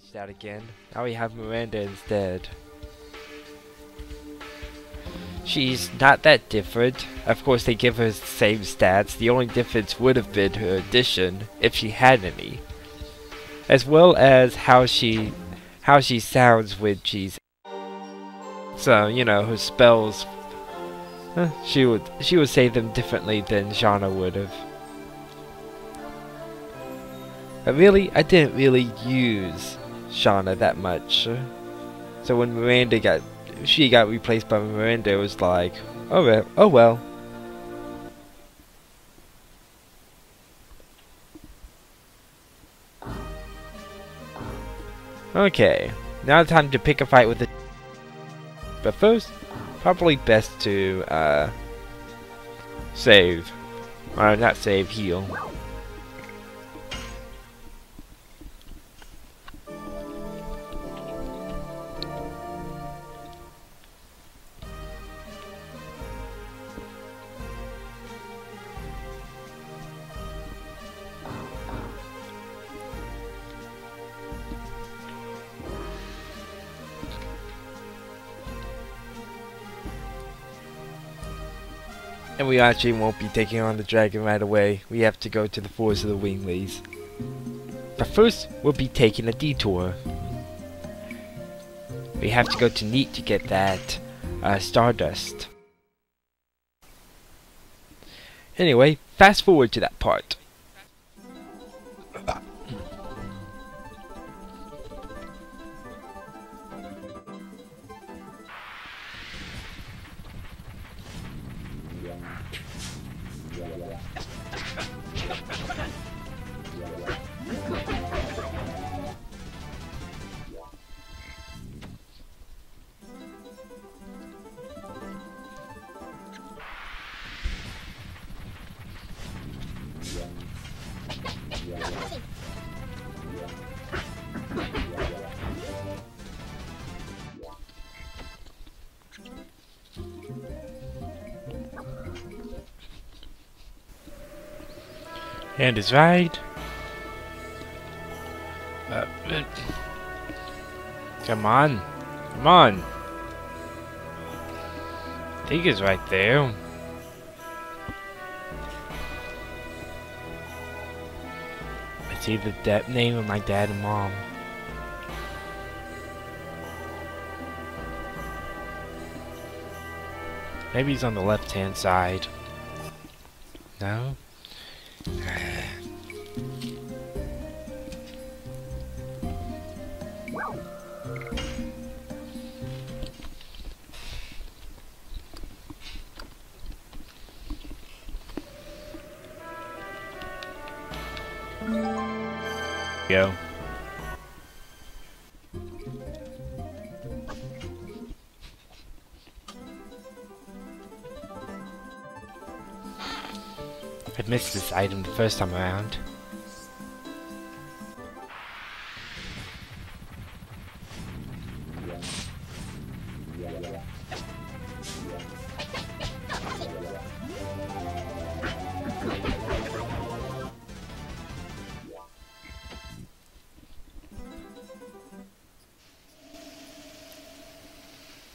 switched out again. Now we have Miranda instead. She's not that different. Of course, they give her the same stats. The only difference would have been her addition, if she had any, as well as how she sounds when she's. So you know, her spells. She would say them differently than Shauna would have. But really, I didn't really use Shauna that much. So when Miranda got replaced by Miranda, it was like, oh well. Okay, now time to pick a fight with the. But first, probably best to save, or not save, heal. And we actually won't be taking on the dragon right away. We have to go to the forest of the Wingleys. But first, we'll be taking a detour. We have to go to Neat to get that stardust. Anyway, fast forward to that part. Hand is right. Come on. Come on. I think it's right there. I see the name of my dad and mom. Maybe he's on the left-hand side. No? Go. I missed this item the first time around.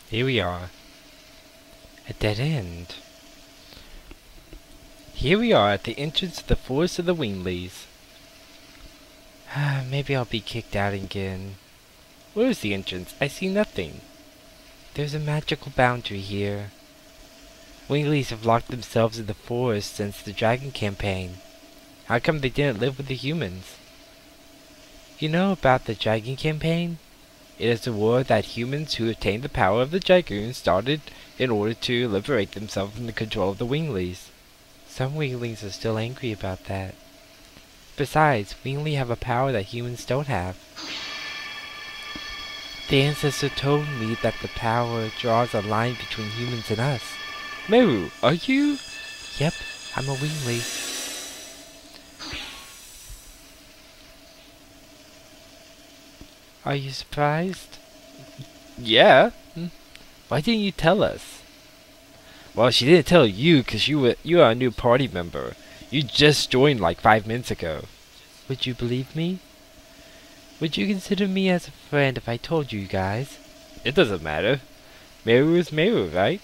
Here we are. A dead end. Here we are at the entrance to the forest of the Wingleys. Maybe I'll be kicked out again. Where is the entrance? I see nothing. There's a magical boundary here. Wingleys have locked themselves in the forest since the Dragon campaign. How come they didn't live with the humans? You know about the Dragon campaign? It is a war that humans who attained the power of the Dragoon started in order to liberate themselves from the control of the Wingleys. Some Wingleys are still angry about that. Besides, Wingleys have a power that humans don't have. The ancestor told me that the power draws a line between humans and us. Meru, are you? Yep, I'm a Wingley. Are you surprised? Yeah. Why didn't you tell us? Well, she didn't tell you because you are a new party member. You just joined like 5 minutes ago. Would you believe me? Would you consider me as a friend if I told you guys? It doesn't matter. Meru is Meru, right?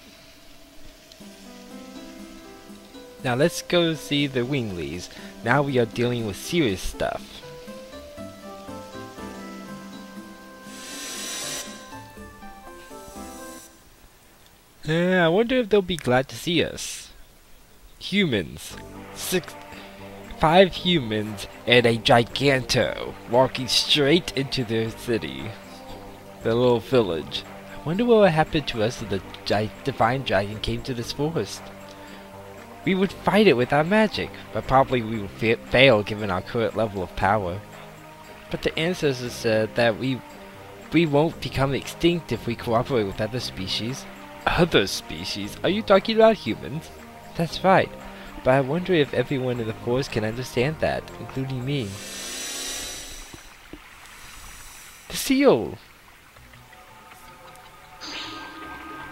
Now let's go see the Wingleys. Now we are dealing with serious stuff. I wonder if they'll be glad to see us. Humans. 5 humans and a Giganto walking straight into their city. The little village. I wonder what would happen to us if the divine dragon came to this forest. We would fight it with our magic, but probably we would fail given our current level of power. But the ancestors said that we won't become extinct if we cooperate with other species. Other species? Are you talking about humans? That's right, but I wonder if everyone in the forest can understand that, including me. The seal!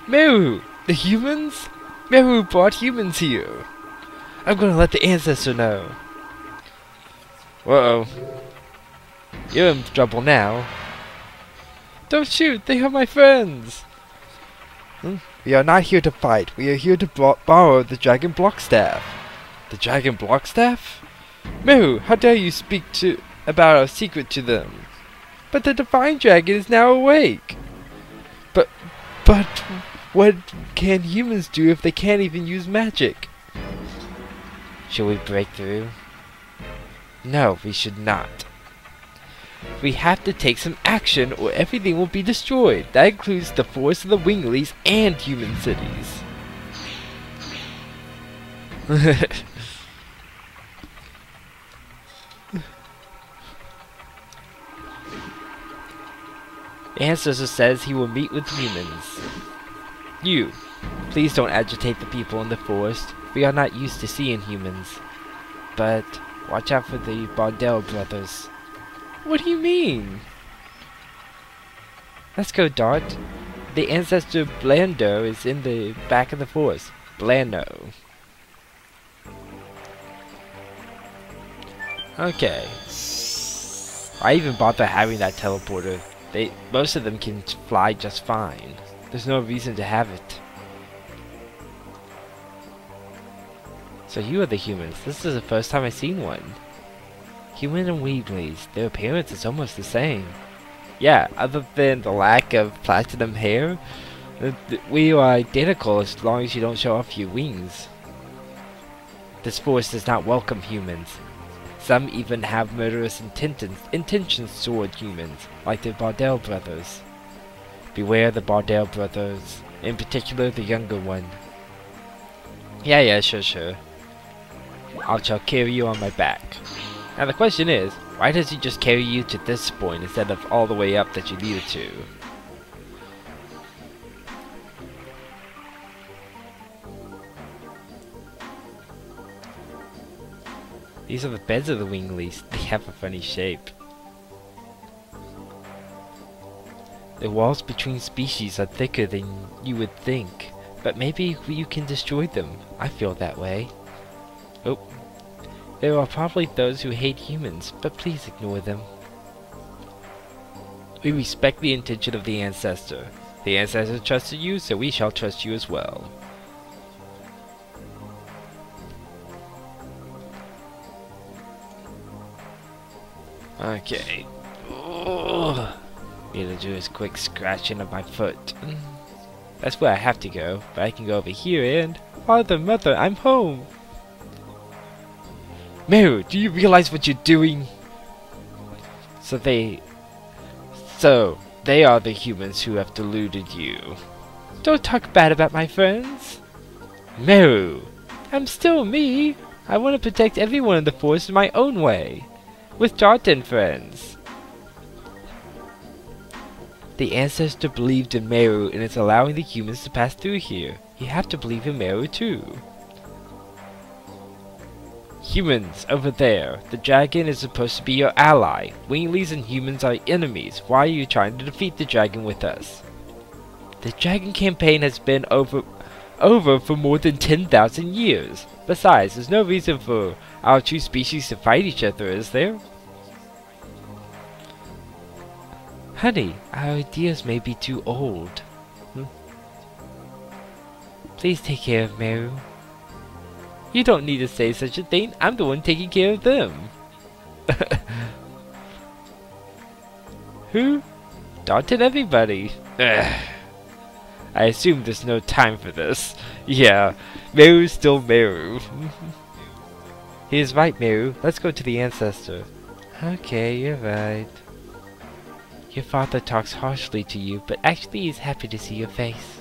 Meru! The humans? Meru brought humans here! I'm gonna let the ancestor know. Uh-oh. You're in trouble now. Don't shoot! They are my friends! We are not here to fight. We are here to borrow the Dragon Block Staff. The Dragon Block Staff? Meru, how dare you speak about our secret to them? But the Divine Dragon is now awake! But what can humans do if they can't even use magic? Shall we break through? No, we should not. We have to take some action or everything will be destroyed. That includes the forest of the Wingleys and human cities. The ancestor says he will meet with humans. You, please don't agitate the people in the forest. We are not used to seeing humans. But watch out for the Bardell brothers. What do you mean? Let's go, Dart. The ancestor Blando is in the back of the forest. Blando. Okay. Why even bother having that teleporter? Most of them can fly just fine. There's no reason to have it. So you are the humans. This is the first time I've seen one. Human and Wingleys, their appearance is almost the same. Yeah, other than the lack of platinum hair, we are identical as long as you don't show off your wings. This forest does not welcome humans. Some even have murderous intentions toward humans, like the Bardell brothers. Beware the Bardell brothers, in particular the younger one. Yeah, sure. I shall carry you on my back. Now the question is, why does he just carry you to this point instead of all the way up that you needed to? These are the beds of the Wingleys. They have a funny shape. The walls between species are thicker than you would think, but maybe you can destroy them. I feel that way. Oh. There are probably those who hate humans, but please ignore them. We respect the intention of the ancestor. The ancestor trusted you, so we shall trust you as well. Okay. Need to do is quick scratching of my foot. That's where I have to go, but I can go over here and... Father, Mother, I'm home! Meru, do you realize what you're doing? So they are the humans who have deluded you. Don't talk bad about my friends. Meru, I'm still me. I want to protect everyone in the forest in my own way. With Dart and friends. The ancestor believed in Meru and is allowing the humans to pass through here. You have to believe in Meru too. Humans, over there. The dragon is supposed to be your ally. Wingleys and humans are enemies. Why are you trying to defeat the dragon with us? The dragon campaign has been over for more than 10,000 years. Besides, there's no reason for our two species to fight each other, is there? Honey, our ideas may be too old. Please take care of Meru. You don't need to say such a thing. I'm the one taking care of them. Who? Dot and everybody. Ugh. I assume there's no time for this. Yeah, Meru's still Meru. He is right, Meru. Let's go to the ancestor. Okay, you're right. Your father talks harshly to you, but actually he's happy to see your face.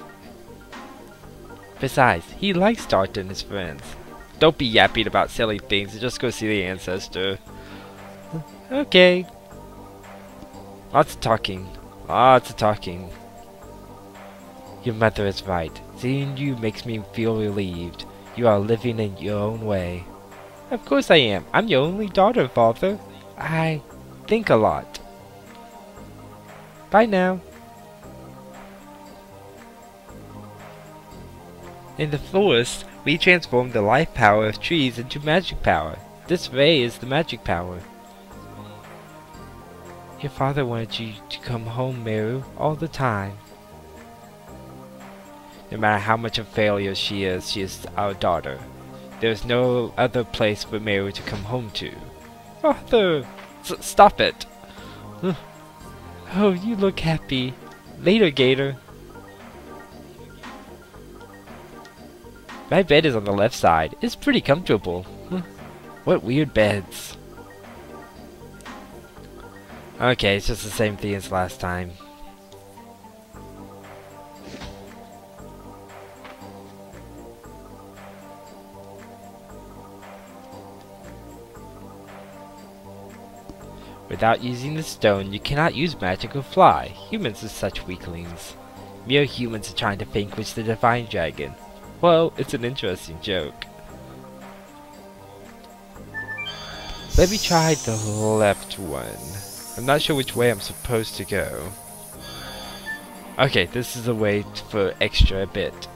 Besides, he likes Dart and his friends. Don't be yapping about silly things and just go see the ancestor. Okay. Lots of talking. Lots of talking. Your mother is right. Seeing you makes me feel relieved. You are living in your own way. Of course I am. I'm your only daughter, father. I think a lot. Bye now. In the forest, we transform the life power of trees into magic power. This ray is the magic power. Your father wanted you to come home, Meru, all the time. No matter how much of a failure she is our daughter. There is no other place for Meru to come home to. Father! Stop it! Oh, you look happy. Later, Gator. My bed is on the left side. It's pretty comfortable. What weird beds. Okay, it's just the same thing as last time. Without using the stone, you cannot use magic or fly. Humans are such weaklings. Mere humans are trying to vanquish the divine dragon. Well, it's an interesting joke. Let me try the left one. I'm not sure which way I'm supposed to go. Okay, this is the way for extra a bit.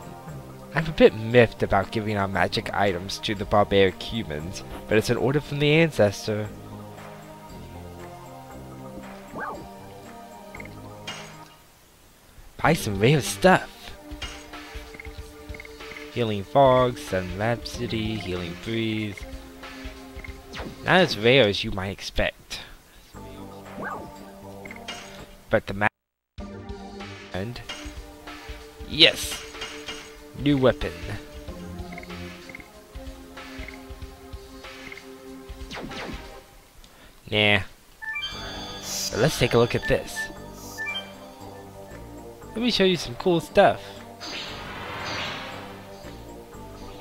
I'm a bit miffed about giving our magic items to the barbaric humans, but it's an order from the ancestor. Buy some rare stuff. Healing Fog, Sun Rhapsody, Healing Breeze. Not as rare as you might expect. But the and yes! New weapon. Nah. But let's take a look at this. Let me show you some cool stuff.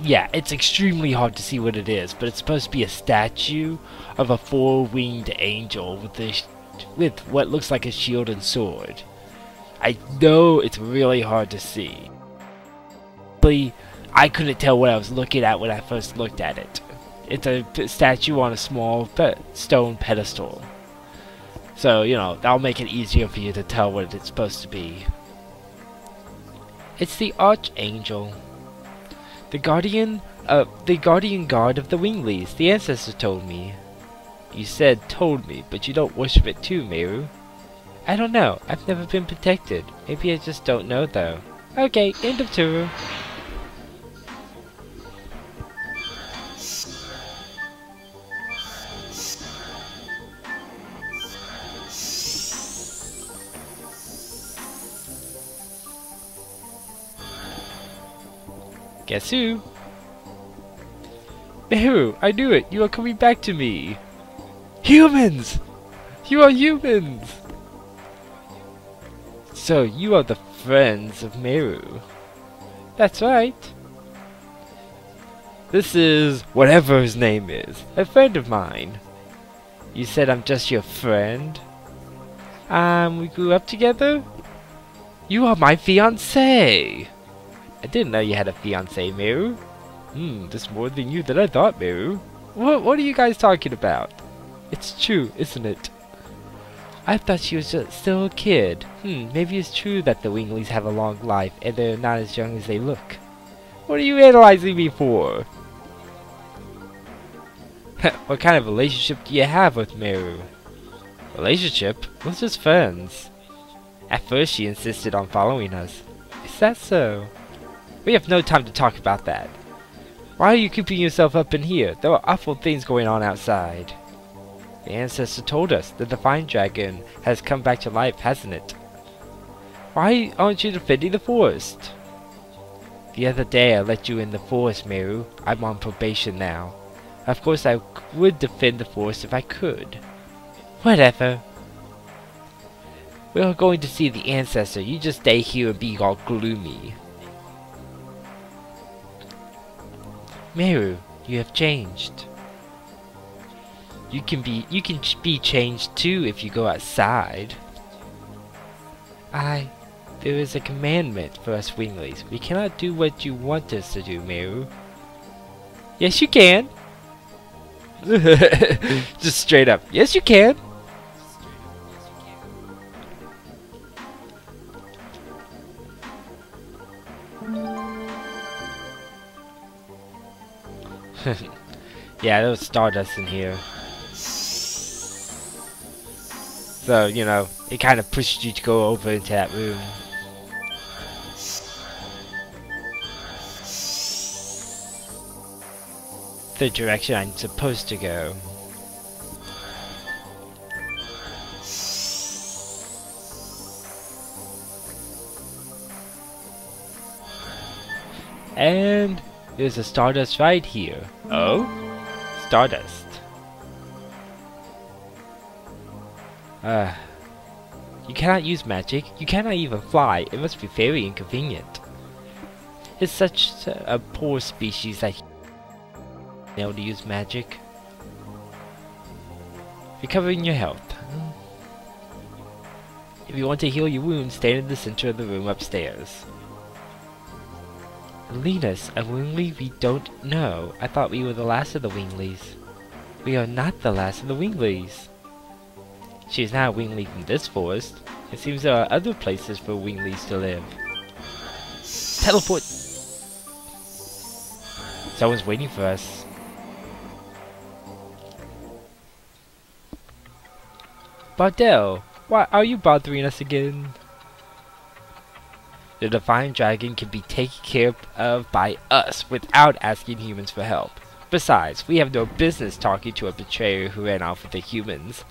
Yeah, it's extremely hard to see what it is, but it's supposed to be a statue of a four-winged angel with what looks like a shield and sword. I know it's really hard to see. I couldn't tell what I was looking at when I first looked at it. It's a statue on a small stone pedestal. So, you know, that'll make it easier for you to tell what it's supposed to be. It's the Archangel. The guardian guard of the Wingleys, the ancestor told me. You said told me, but you don't worship it too, Meru. I don't know, I've never been protected. Maybe I just don't know though. Okay, end of tour. Guess who? Meru, I knew it! You are coming back to me! Humans! You are humans! So, you are the friends of Meru. That's right. This is, whatever his name is, a friend of mine. You said I'm just your friend? We grew up together? You are my fiancé! I didn't know you had a fiancé, Meru. This more than you than I thought, Meru. What are you guys talking about? It's true, isn't it? I thought she was just still a kid. Maybe it's true that the Wingleys have a long life and they're not as young as they look. What are you analyzing me for? What kind of relationship do you have with Meru? Relationship? We're just friends. At first she insisted on following us. Is that so? We have no time to talk about that. Why are you keeping yourself up in here? There are awful things going on outside. The ancestor told us that the Divine Dragon has come back to life, hasn't it? Why aren't you defending the forest? The other day I let you in the forest, Meru. I'm on probation now. Of course I would defend the forest if I could. Whatever. We're going to see the ancestor. You just stay here and be all gloomy. Meru, you have changed. You can be changed too if you go outside. There is a commandment for us Wingleys. We cannot do what you want us to do, Meru. Yes, you can. Just straight up. Yes, you can. Yeah, there was stardust in here. So, you know, it kind of pushed you to go over into that room. The direction I'm supposed to go. And there's a stardust right here. Oh? Stardust. You cannot use magic. You cannot even fly. It must be very inconvenient. It's such a poor species that able to use magic. Recovering your health. If you want to heal your wounds, stand in the center of the room upstairs. Linus, a Wingley we don't know. I thought we were the last of the Wingleys. We are not the last of the Wingleys. She is not a Wingley from this forest. It seems there are other places for Wingleys to live. Teleport! Someone's waiting for us. Bardell, why are you bothering us again? The Divine Dragon can be taken care of by us without asking humans for help. Besides, we have no business talking to a betrayer who ran off with the humans.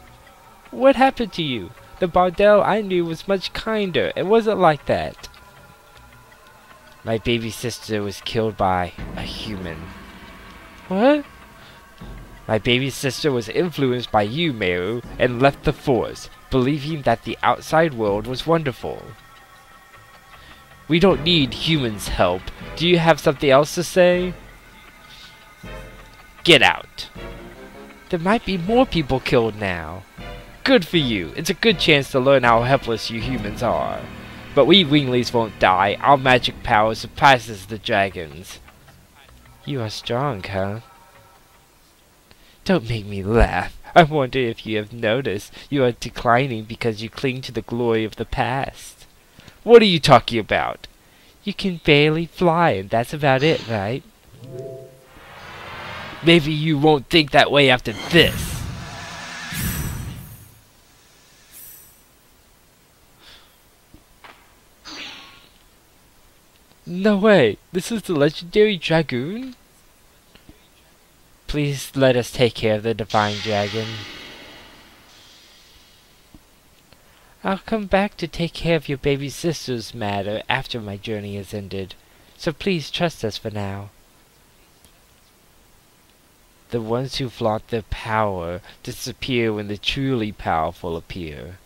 What happened to you? The Bardell I knew was much kinder. It wasn't like that. My baby sister was killed by a human. What? My baby sister was influenced by you, Meru, and left the forest, believing that the outside world was wonderful. We don't need humans' help. Do you have something else to say? Get out. There might be more people killed now. Good for you. It's a good chance to learn how helpless you humans are. But we Wingleys won't die. Our magic power surpasses the dragons. You are strong, huh? Don't make me laugh. I wonder if you have noticed you are declining because you cling to the glory of the past. What are you talking about? You can barely fly, and that's about it, right? Maybe you won't think that way after this. No way! This is the legendary Dragoon? Please let us take care of the Divine Dragon. I'll come back to take care of your baby sister's matter after my journey is ended, so please trust us for now. The ones who flaunt their power disappear when the truly powerful appear.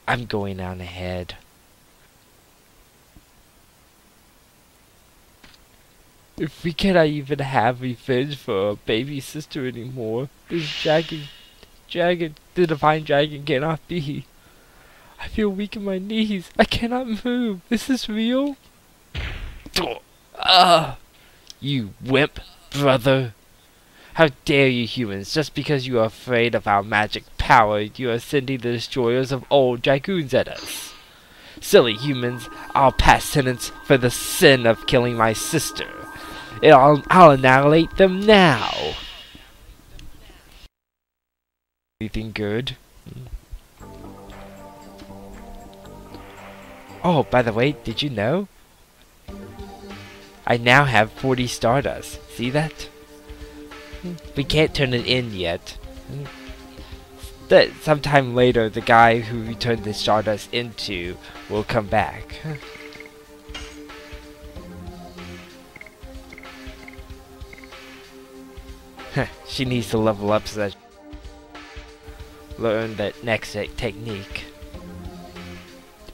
I'm going on ahead. If we cannot even have revenge for our baby sister anymore, this the Divine Dragon cannot be. I feel weak in my knees. I cannot move. Is this real? You wimp, brother. How dare you humans, just because you are afraid of our magic power, you are sending the destroyers of old Dragoons at us. Silly humans, I'll pass sentence for the sin of killing my sister. I'll annihilate them now. Anything good? Oh, by the way, did you know? I now have 40 Stardust. See that? We can't turn it in yet. That sometime later, the guy who we turned the Stardust into will come back. She needs to level up so that learn that next technique.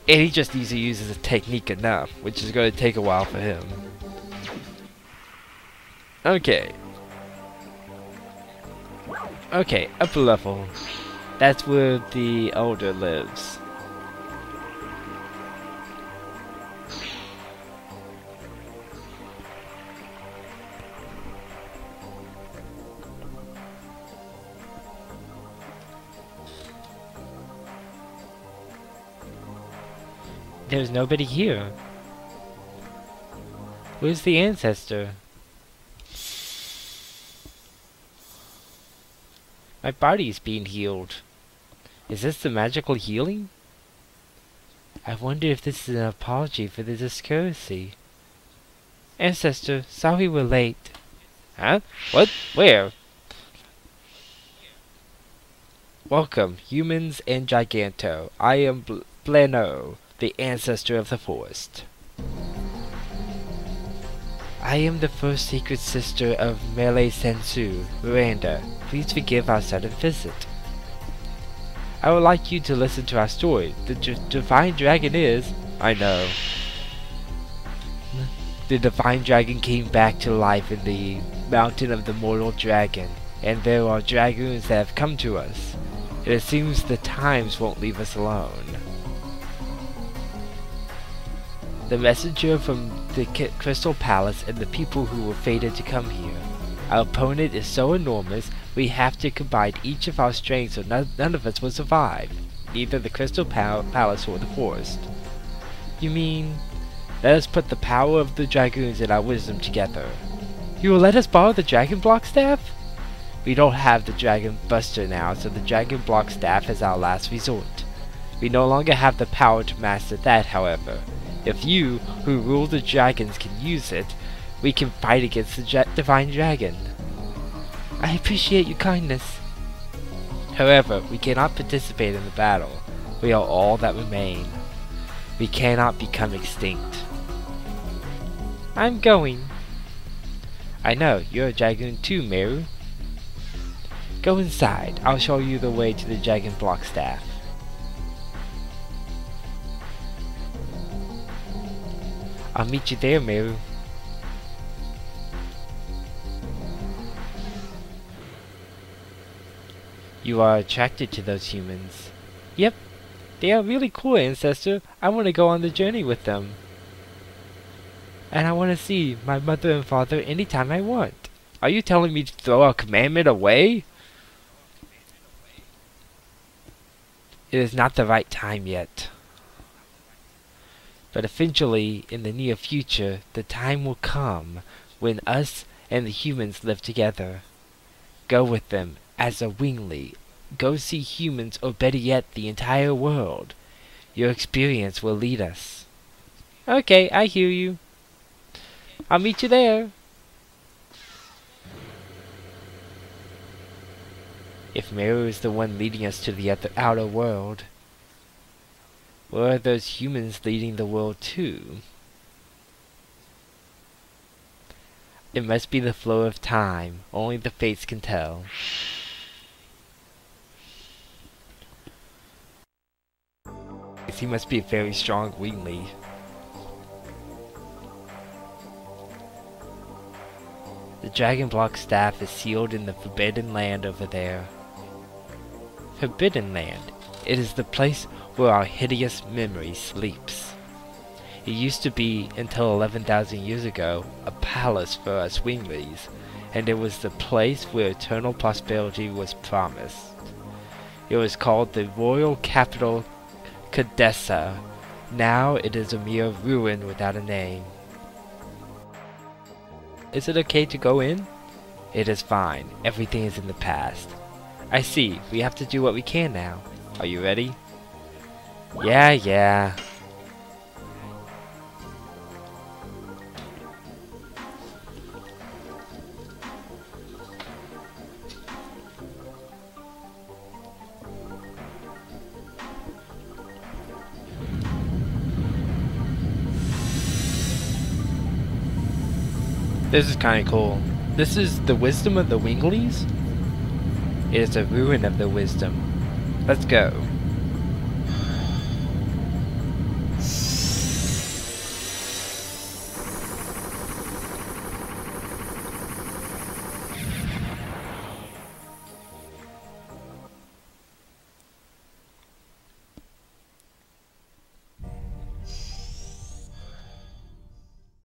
And he just needs to use his technique enough, which is going to take a while for him. Okay. Okay, upper level. That's where the elder lives. There's nobody here. Where's the ancestor? My body's being healed. Is this the magical healing? I wonder if this is an apology for the discourtesy. Ancestor, sorry we're late. Huh? What? Where? Welcome, humans and Giganto. I am Blano, the ancestor of the forest. I am the first secret sister of Melee Sensu, Miranda. Please forgive our sudden visit. I would like you to listen to our story. The Divine Dragon is... I know. The Divine Dragon came back to life in the Mountain of the Mortal Dragon, and there are Dragoons that have come to us. It seems the times won't leave us alone. The messenger from the Crystal Palace and the people who were fated to come here. Our opponent is so enormous, we have to combine each of our strengths so none of us will survive. Neither the Crystal Palace or the forest. You mean, let us put the power of the Dragoons and our wisdom together. You will let us borrow the Dragon Block Staff? We don't have the Dragon Buster now, so the Dragon Block Staff is our last resort. We no longer have the power to master that, however. If you, who rule the dragons, can use it, we can fight against the Divine Dragon. I appreciate your kindness. However, we cannot participate in the battle. We are all that remain. We cannot become extinct. I'm going. I know, you're a Dragoon too, Meru. Go inside. I'll show you the way to the Dragon Block Staff. I'll meet you there, Meru. You are attracted to those humans. Yep, they are really cool, Ancestor. I want to go on the journey with them. And I want to see my mother and father anytime I want. Are you telling me to throw a commandment away? It is not the right time yet. But eventually, in the near future, the time will come when us and the humans live together. Go with them as a Wingley. Go see humans, or better yet, the entire world. Your experience will lead us. Okay, I hear you. I'll meet you there. If Meru is the one leading us to the outer world, where are those humans leading the world to? It must be the flow of time. Only the fates can tell. He must be a very strong Wingley. The Dragon Block Staff is sealed in the Forbidden Land over there. Forbidden Land. It is the place where our hideous memory sleeps. It used to be, until 11,000 years ago, a palace for us Wingleys, and it was the place where eternal prosperity was promised. It was called the Royal Capital Cadessa. Now it is a mere ruin without a name. Is it okay to go in? It is fine. Everything is in the past. I see. We have to do what we can now. Are you ready? Yeah. This is kind of cool. This is the wisdom of the Wingleys? It is a ruin of the wisdom. Let's go.